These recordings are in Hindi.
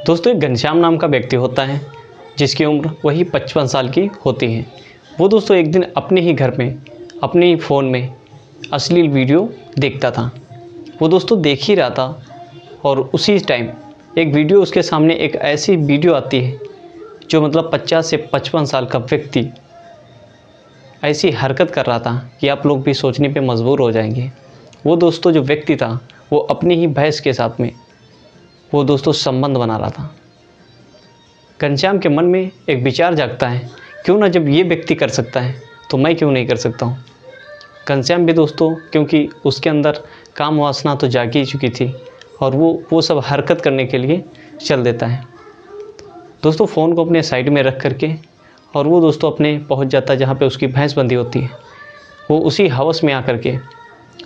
दोस्तों एक घनश्याम नाम का व्यक्ति होता है जिसकी उम्र वही 55 साल की होती है। वो दोस्तों एक दिन अपने ही घर में अपने ही फ़ोन में अश्लील वीडियो देखता था। वो दोस्तों देख ही रहा था और उसी टाइम एक वीडियो उसके सामने एक ऐसी वीडियो आती है जो मतलब 50 से 55 साल का व्यक्ति ऐसी हरकत कर रहा था कि आप लोग भी सोचने पे मजबूर हो जाएंगे। वो दोस्तों जो व्यक्ति था वो अपनी ही भैंस के साथ में वो दोस्तों संबंध बना रहा था। घनश्याम के मन में एक विचार जागता है, क्यों ना जब ये व्यक्ति कर सकता है तो मैं क्यों नहीं कर सकता हूँ। घनश्याम भी दोस्तों क्योंकि उसके अंदर काम वासना तो जाग ही चुकी थी और वो सब हरकत करने के लिए चल देता है। दोस्तों फ़ोन को अपने साइड में रख करके और वो दोस्तों अपने पहुंच जाता है जहाँ पे उसकी भैंस बंधी होती है। वो उसी हवस में आकर के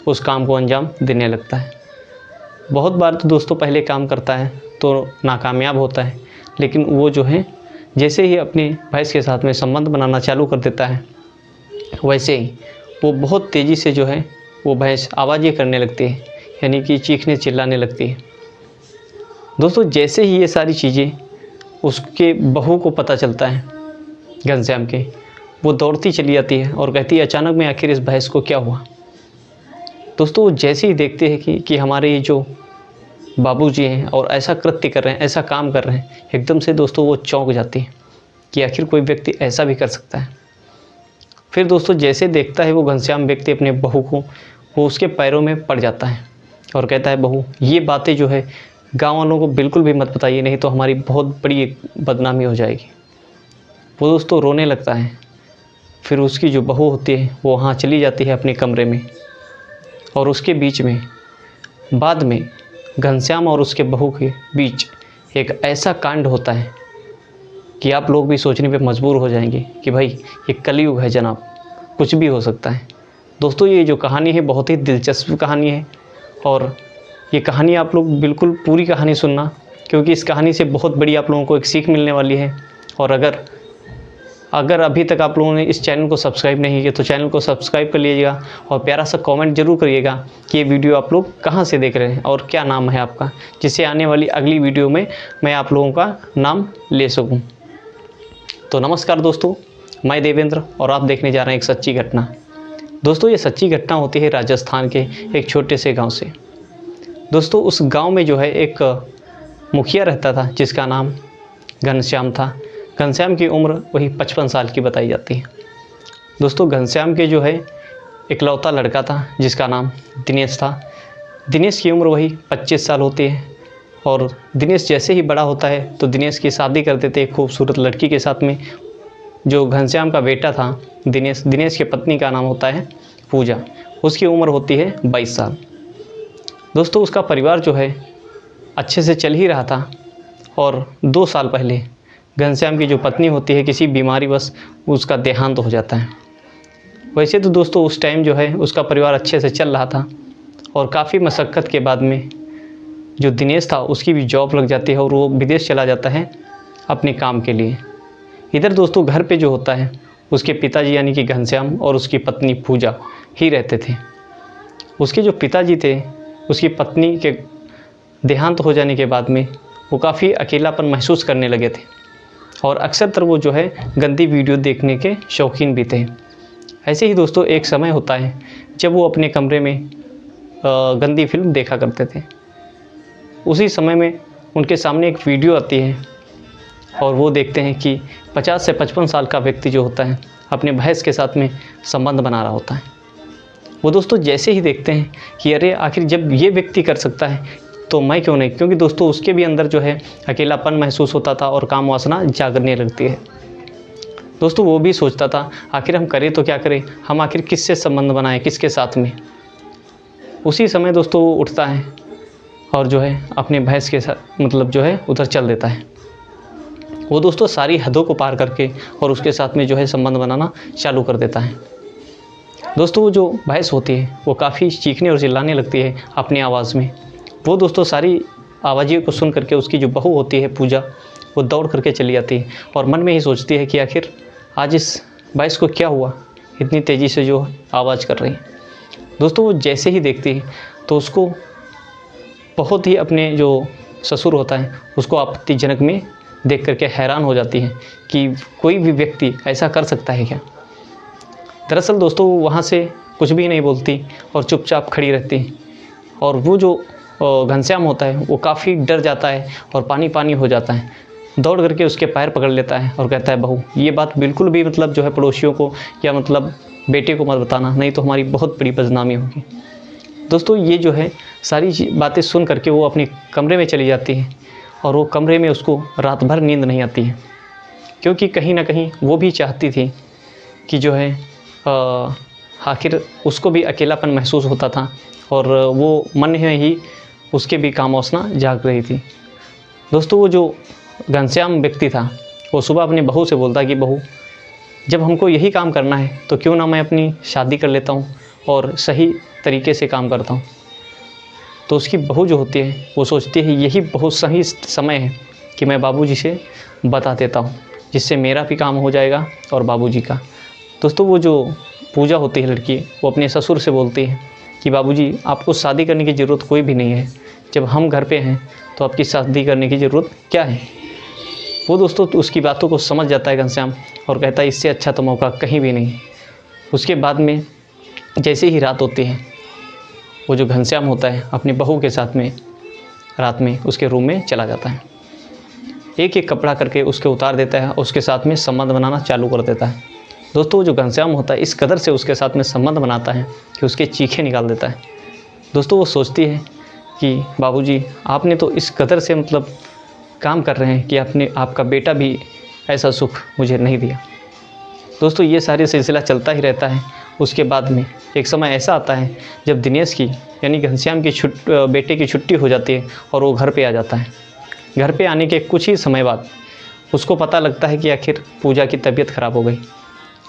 उस काम को अंजाम देने लगता है। बहुत बार तो दोस्तों पहले काम करता है तो नाकामयाब होता है, लेकिन वो जो है जैसे ही अपनी भैंस के साथ में संबंध बनाना चालू कर देता है वैसे ही वो बहुत तेज़ी से जो है वो भैंस आवाज़ें करने लगती है, यानी कि चीखने चिल्लाने लगती है। दोस्तों जैसे ही ये सारी चीज़ें उसके बहू को पता चलता है घनश्याम के, वो दौड़ती चली जाती है और कहती है अचानक में आखिर इस भैंस को क्या हुआ। दोस्तों जैसे ही देखते हैं कि हमारे ये जो बाबूजी हैं और ऐसा कृत्य कर रहे हैं, ऐसा काम कर रहे हैं, एकदम से दोस्तों वो चौंक जाती है कि आखिर कोई व्यक्ति ऐसा भी कर सकता है। फिर दोस्तों जैसे देखता है वो घनश्याम व्यक्ति अपने बहू को, वो उसके पैरों में पड़ जाता है और कहता है बहू ये बातें जो है गाँव वालों को बिल्कुल भी मत बताइए, नहीं तो हमारी बहुत बड़ी एक बदनामी हो जाएगी। वो दोस्तों रोने लगता है। फिर उसकी जो बहू होती है वो वहाँ चली जाती है अपने कमरे में और उसके बीच में बाद में घनश्याम और उसके बहू के बीच एक ऐसा कांड होता है कि आप लोग भी सोचने पे मजबूर हो जाएंगे कि भाई ये कलयुग है जनाब, कुछ भी हो सकता है। दोस्तों ये जो कहानी है बहुत ही दिलचस्प कहानी है और ये कहानी आप लोग बिल्कुल पूरी कहानी सुनना, क्योंकि इस कहानी से बहुत बड़ी आप लोगों को एक सीख मिलने वाली है। और अगर अभी तक आप लोगों ने इस चैनल को सब्सक्राइब नहीं किया तो चैनल को सब्सक्राइब कर लीजिएगा और प्यारा सा कमेंट जरूर करिएगा कि ये वीडियो आप लोग कहाँ से देख रहे हैं और क्या नाम है आपका, जिससे आने वाली अगली वीडियो में मैं आप लोगों का नाम ले सकूं। तो नमस्कार दोस्तों, मैं देवेंद्र और आप देखने जा रहे हैं एक सच्ची घटना। दोस्तों ये सच्ची घटना होती है राजस्थान के एक छोटे से गाँव से। दोस्तों उस गाँव में जो है एक मुखिया रहता था जिसका नाम घनश्याम था। घनश्याम की उम्र वही 55 साल की बताई जाती है। दोस्तों घनश्याम के जो है इकलौता लड़का था जिसका नाम दिनेश था। दिनेश की उम्र वही 25 साल होती है और दिनेश जैसे ही बड़ा होता है तो दिनेश की शादी कर देते एक खूबसूरत लड़की के साथ में। जो घनश्याम का बेटा था दिनेश की पत्नी का नाम होता है पूजा, उसकी उम्र होती है 22 साल। दोस्तों उसका परिवार जो है अच्छे से चल ही रहा था और 2 साल पहले घनश्याम की जो पत्नी होती है किसी बीमारी बस उसका देहांत हो जाता है। वैसे तो दोस्तों उस टाइम जो है उसका परिवार अच्छे से चल रहा था और काफ़ी मशक्क़त के बाद में जो दिनेश था उसकी भी जॉब लग जाती है और वो विदेश चला जाता है अपने काम के लिए। इधर दोस्तों घर पे जो होता है उसके पिताजी यानी कि घनश्याम और उसकी पत्नी पूजा ही रहते थे। उसके जो पिताजी थे उसकी पत्नी के देहांत हो जाने के बाद में वो काफ़ी अकेलापन महसूस करने लगे थे और अक्सर तर वो जो है गंदी वीडियो देखने के शौकीन भी थे। ऐसे ही दोस्तों एक समय होता है जब वो अपने कमरे में गंदी फिल्म देखा करते थे। उसी समय में उनके सामने एक वीडियो आती है और वो देखते हैं कि 50 से 55 साल का व्यक्ति जो होता है अपने भैंस के साथ में संबंध बना रहा होता है। वो दोस्तों जैसे ही देखते हैं कि अरे आखिर जब ये व्यक्ति कर सकता है तो मैं क्यों नहीं, क्योंकि दोस्तों उसके भी अंदर जो है अकेलापन महसूस होता था और काम वासना जागने लगती है। दोस्तों वो भी सोचता था आखिर हम करें तो क्या करें, हम आखिर किससे संबंध बनाएं, किसके साथ में। उसी समय दोस्तों वो उठता है और जो है अपने भैंस के साथ मतलब जो है उधर चल देता है। वो दोस्तों सारी हदों को पार करके और उसके साथ में जो है संबंध बनाना चालू कर देता है। दोस्तों वो जो भैंस होती है वो काफ़ी चीखने और चिल्लाने लगती है अपनी आवाज़ में। वो दोस्तों सारी आवाज़ें को सुन करके उसकी जो बहू होती है पूजा वो दौड़ करके चली जाती है और मन में ही सोचती है कि आखिर आज इस भैंस को क्या हुआ, इतनी तेज़ी से जो आवाज़ कर रही है। दोस्तों वो जैसे ही देखती है तो उसको बहुत ही अपने जो ससुर होता है उसको आपत्तिजनक में देख करके हैरान हो जाती है कि कोई भी व्यक्ति ऐसा कर सकता है क्या। दरअसल दोस्तों वो वहाँ से कुछ भी नहीं बोलती और चुपचाप खड़ी रहती है। और वो जो घनश्याम होता है वो काफ़ी डर जाता है और पानी पानी हो जाता है, दौड़ करके उसके पैर पकड़ लेता है और कहता है बहू ये बात बिल्कुल भी मतलब जो है पड़ोसियों को या मतलब बेटे को मत बताना, नहीं तो हमारी बहुत बड़ी बदनामी होगी। दोस्तों ये जो है सारी बातें सुन करके वो अपने कमरे में चली जाती है और वो कमरे में उसको रात भर नींद नहीं आती है, क्योंकि कहीं ना कहीं वो भी चाहती थी कि जो है आखिर उसको भी अकेलापन महसूस होता था और वो मन में ही उसके भी काम वासना जाग रही थी। दोस्तों वो जो घनश्याम व्यक्ति था वो सुबह अपनी बहू से बोलता कि बहू जब हमको यही काम करना है तो क्यों ना मैं अपनी शादी कर लेता हूँ और सही तरीके से काम करता हूँ। तो उसकी बहू जो होती है वो सोचती है यही बहुत सही समय है कि मैं बाबूजी से बता देता हूँ, जिससे मेरा भी काम हो जाएगा और बाबूजी का। दोस्तों वो जो पूजा होती है लड़की, वो अपने ससुर से बोलती है कि बाबूजी आपको शादी करने की ज़रूरत कोई भी नहीं है, जब हम घर पे हैं तो आपकी शादी करने की ज़रूरत क्या है। वो दोस्तों तो उसकी बातों को समझ जाता है घनश्याम और कहता है इससे अच्छा तो मौका कहीं भी नहीं। उसके बाद में जैसे ही रात होती है वो जो घनश्याम होता है अपनी बहू के साथ में रात में उसके रूम में चला जाता है, एक एक कपड़ा करके उसके उतार देता है, उसके साथ में संबंध बनाना चालू कर देता है। दोस्तों जो घनश्याम होता है इस कदर से उसके साथ में संबंध बनाता है कि उसके चीखें निकाल देता है। दोस्तों वो सोचती है कि बाबूजी आपने तो इस कदर से मतलब काम कर रहे हैं कि आपका बेटा भी ऐसा सुख मुझे नहीं दिया। दोस्तों ये सारी सिलसिला चलता ही रहता है। उसके बाद में एक समय ऐसा आता है जब दिनेश की यानी घनश्याम की बेटे की छुट्टी हो जाती है और वो घर पे आ जाता है। घर पे आने के कुछ ही समय बाद उसको पता लगता है कि आखिर पूजा की तबीयत ख़राब हो गई।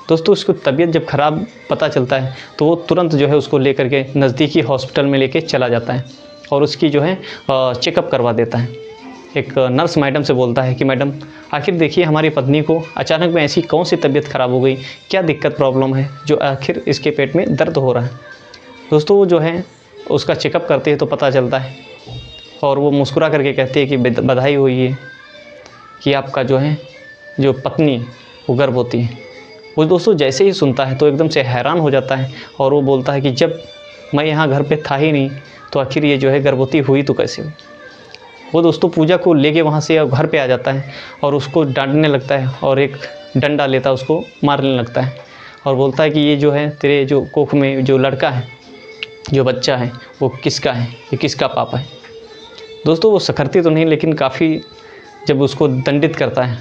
दोस्तों उसको तबीयत जब ख़राब पता चलता है तो वो तुरंत जो है उसको लेकर के नज़दीकी हॉस्पिटल में लेके चला जाता है और उसकी जो है चेकअप करवा देता है। एक नर्स मैडम से बोलता है कि मैडम आखिर देखिए हमारी पत्नी को अचानक में ऐसी कौन सी तबीयत ख़राब हो गई, क्या दिक्कत प्रॉब्लम है जो आखिर इसके पेट में दर्द हो रहा है। दोस्तों वो जो है उसका चेकअप करते हैं तो पता चलता है और वो मुस्कुरा करके कहती है कि बधाई हुई है कि आपका जो पत्नी वो गर्भवती है। वो दोस्तों जैसे ही सुनता है तो एकदम से हैरान हो जाता है और वो बोलता है कि जब मैं यहाँ घर पे था ही नहीं तो आखिर ये जो है गर्भवती हुई तो कैसे हुई। वो दोस्तों पूजा को लेके वहाँ से घर पे आ जाता है और उसको डांटने लगता है और एक डंडा लेता है उसको मारने लगता है और बोलता है कि ये जो है तेरे जो कोख में जो लड़का है, जो बच्चा है वो किसका है, ये किसका पापा है। दोस्तों वो सखरती तो नहीं लेकिन काफ़ी जब उसको दंडित करता है,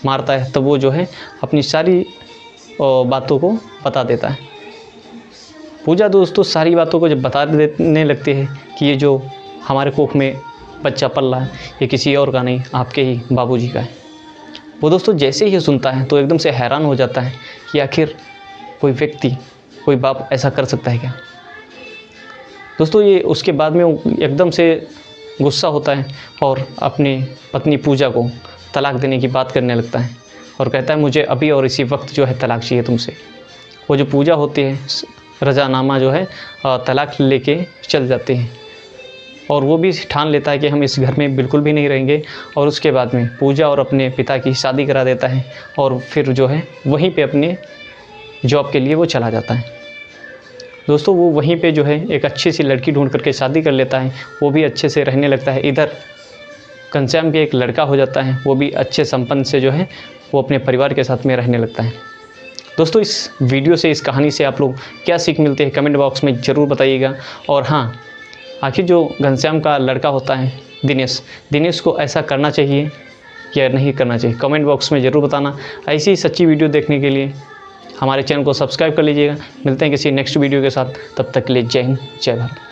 मारता है, तब वो जो है अपनी सारी बातों को बता देता है। पूजा दोस्तों सारी बातों को जब बता देने लगती है कि ये जो हमारे कोख में बच्चा पल रहा है ये किसी और का नहीं आपके ही बाबूजी का है। वो दोस्तों जैसे ही सुनता है तो एकदम से हैरान हो जाता है कि आखिर कोई व्यक्ति, कोई बाप ऐसा कर सकता है क्या। दोस्तों ये उसके बाद में एकदम से गुस्सा होता है और अपनी पत्नी पूजा को तलाक देने की बात करने लगता है और कहता है मुझे अभी और इसी वक्त जो है तलाक चाहिए तुमसे। वो जो पूजा होती है रजानामा जो है तलाक लेके चल जाते हैं और वो भी ठान लेता है कि हम इस घर में बिल्कुल भी नहीं रहेंगे और उसके बाद में पूजा और अपने पिता की शादी करा देता है और फिर जो है वहीं पे अपने जॉब के लिए वो चला जाता है। दोस्तों वो वहीं पे जो है एक अच्छी सी लड़की ढूंढ करके शादी कर लेता है, वो भी अच्छे से रहने लगता है। इधर घनश्याम के एक लड़का हो जाता है, वो भी अच्छे संपन्न से जो है वो अपने परिवार के साथ में रहने लगता है। दोस्तों इस वीडियो से, इस कहानी से आप लोग क्या सीख मिलते हैं कमेंट बॉक्स में ज़रूर बताइएगा। और हाँ, आखिर जो घनश्याम का लड़का होता है दिनेश को ऐसा करना चाहिए या नहीं करना चाहिए, कमेंट बॉक्स में ज़रूर बताना। ऐसी ही सच्ची वीडियो देखने के लिए हमारे चैनल को सब्सक्राइब कर लीजिएगा। मिलते हैं किसी नेक्स्ट वीडियो के साथ, तब तक के लिए जय हिंद, जय भारत।